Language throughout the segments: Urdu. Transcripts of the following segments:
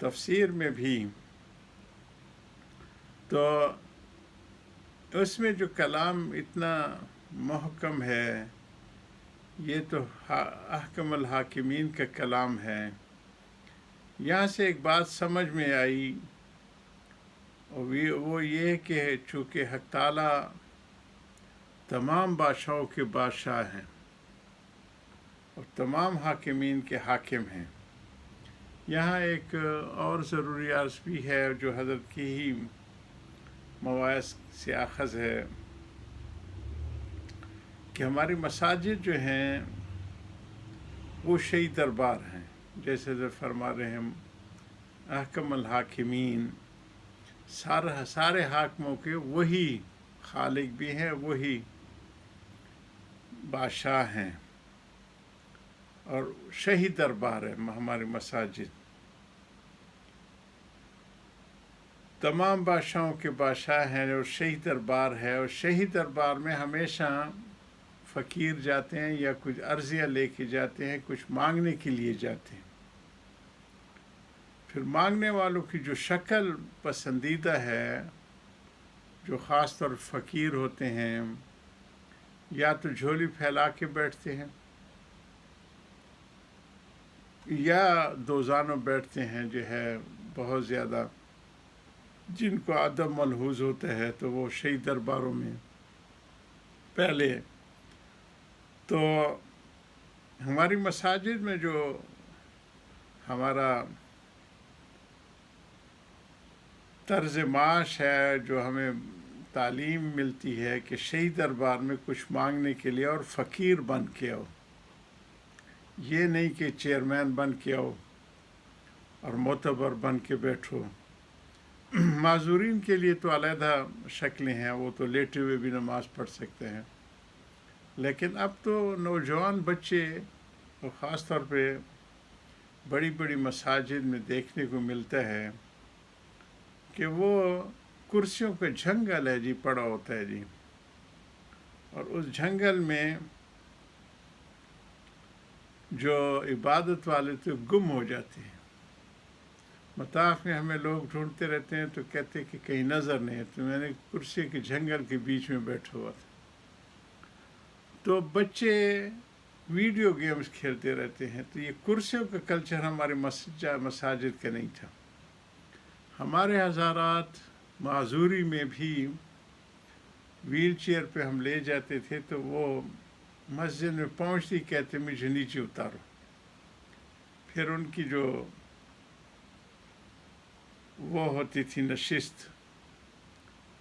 تفسیر میں بھی، تو اس میں جو کلام اتنا محکم ہے، یہ تو احکم الحاکمین کا کلام ہے۔ یہاں سے ایک بات سمجھ میں آئی، وہ یہ کہ چونکہ حق تعالیٰ تمام بادشاہوں کے بادشاہ ہیں اور تمام حاکمین کے حاکم ہیں۔ یہاں ایک اور ضروری عرض بھی ہے جو حضرت کی ہی مواعظ سے اخذ ہے، کہ ہماری مساجد جو ہیں وہ شہی دربار ہیں، جیسے حضرت فرما رہے ہیں احکم الحاکمین، سارے حاکموں کے وہی خالق بھی ہیں، وہی بادشاہ ہیں، اور شہی دربار ہے ہماری مساجد۔ تمام بادشاہوں کے بادشاہ ہیں اور شہی دربار ہے، اور شہی دربار میں ہمیشہ فقیر جاتے ہیں یا کچھ عرضیہ لے کے جاتے ہیں، کچھ مانگنے کے لیے جاتے ہیں۔ پھر مانگنے والوں کی جو شکل پسندیدہ ہے، جو خاص طور فقیر ہوتے ہیں، یا تو جھولی پھیلا کے بیٹھتے ہیں یا دوزانوں بیٹھتے ہیں، جو ہے بہت زیادہ جن کو ادب ملحوظ ہوتا ہے، تو وہ شہی درباروں میں پہلے۔ تو ہماری مساجد میں جو ہمارا طرز معاش ہے، جو ہمیں تعلیم ملتی ہے کہ شہی دربار میں کچھ مانگنے کے لیے اور فقیر بن کے آؤ، یہ نہیں کہ چیئرمین بن کے آؤ اور معتبر بن کے بیٹھو۔ معذورین کے لیے تو علیحدہ شکلیں ہیں، وہ تو لیٹے ہوئے بھی نماز پڑھ سکتے ہیں، لیکن اب تو نوجوان بچے، اور خاص طور پہ بڑی بڑی مساجد میں دیکھنے کو ملتا ہے کہ وہ کرسیوں پہ جھنگل ہے جی پڑا ہوتا ہے جی، اور اس جھنگل میں جو عبادت والے تو گم ہو جاتے ہیں۔ مطاف میں ہمیں لوگ ڈھونڈتے رہتے ہیں تو کہتے کہ کہیں نظر نہیں ہے، تو میں نے کرسی کے جھنگل کے بیچ میں بیٹھا ہوا تھا۔ تو بچے ویڈیو گیمز کھیلتے رہتے ہیں، تو یہ کرسیوں کا کلچر ہمارے مساجد کا نہیں تھا۔ ہمارے حضرات معذوری میں بھی ویل چیئر پہ ہم لے جاتے تھے، تو وہ مسجد میں پہنچتی کہتے مجھے نیچے اتارو۔ پھر ان کی جو وہ ہوتی تھی نشست،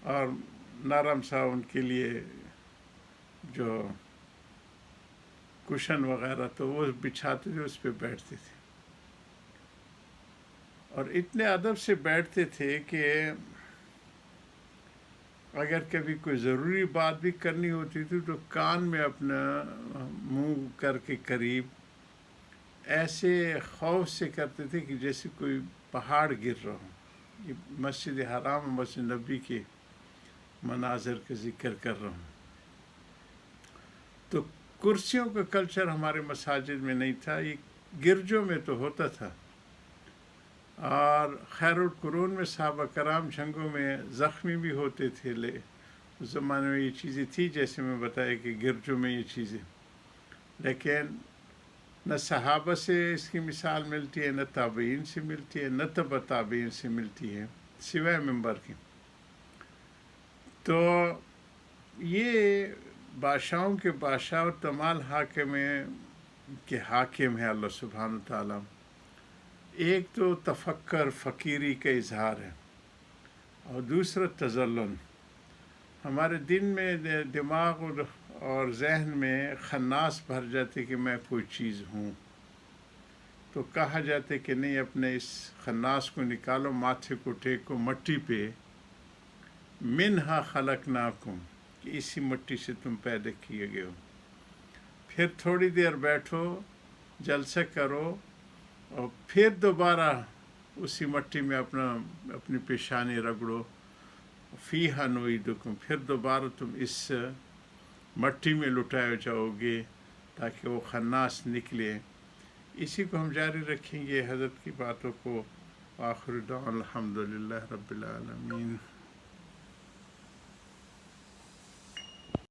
اور نرم سا ان کے لیے جو کشن وغیرہ، تو وہ بچھاتے تھے، اس پہ بیٹھتے تھے، اور اتنے ادب سے بیٹھتے تھے کہ اگر کبھی کوئی ضروری بات بھی کرنی ہوتی تھی تو کان میں اپنا منہ کر کے قریب ایسے خوف سے کرتے تھے کہ جیسے کوئی پہاڑ گر رہا ہو۔ یہ مسجد حرام اور مسجد نبی کے مناظر کا ذکر کر رہا ہوں۔ تو کرسیوں کا کلچر ہمارے مساجد میں نہیں تھا، یہ گرجوں میں تو ہوتا تھا، اور خیر القرون میں صحابہ کرام جنگوں میں زخمی بھی ہوتے تھے۔ اس زمانے میں یہ چیزیں تھی، جیسے میں بتایا کہ گرجوں میں یہ چیزیں، لیکن نہ صحابہ سے اس کی مثال ملتی ہے، نہ تابعین سے ملتی ہے، نہ تبع تابعین سے ملتی ہے، سوائے منبر کے۔ تو یہ بادشاہوں کے بادشاہ اور تمام حاکم کے حاکم ہے اللہ سبحانہ تعالیٰ۔ ایک تو تفکر فقیری کا اظہار ہے، اور دوسرا تذلل۔ ہمارے دن میں دماغ اور ذہن میں خناس بھر جاتے کہ میں کوئی چیز ہوں، تو کہا جاتے کہ نہیں، اپنے اس خناس کو نکالو، ماتھے کو ٹیکو مٹی پہ، منہا خلقناکم، کہ اسی مٹی سے تم پیدا کیے گئے ہو۔ پھر تھوڑی دیر بیٹھو، جلسہ کرو، اور پھر دوبارہ اسی مٹی میں اپنی پیشانی رگڑو، فیہا نعیدکم، پھر دوبارہ تم اس مٹی میں لٹائے جاؤ گے تاکہ وہ خناس نکلے۔ اسی کو ہم جاری رکھیں گے، حضرت کی باتوں کو آخر دعوانا الحمدللہ رب العالمین.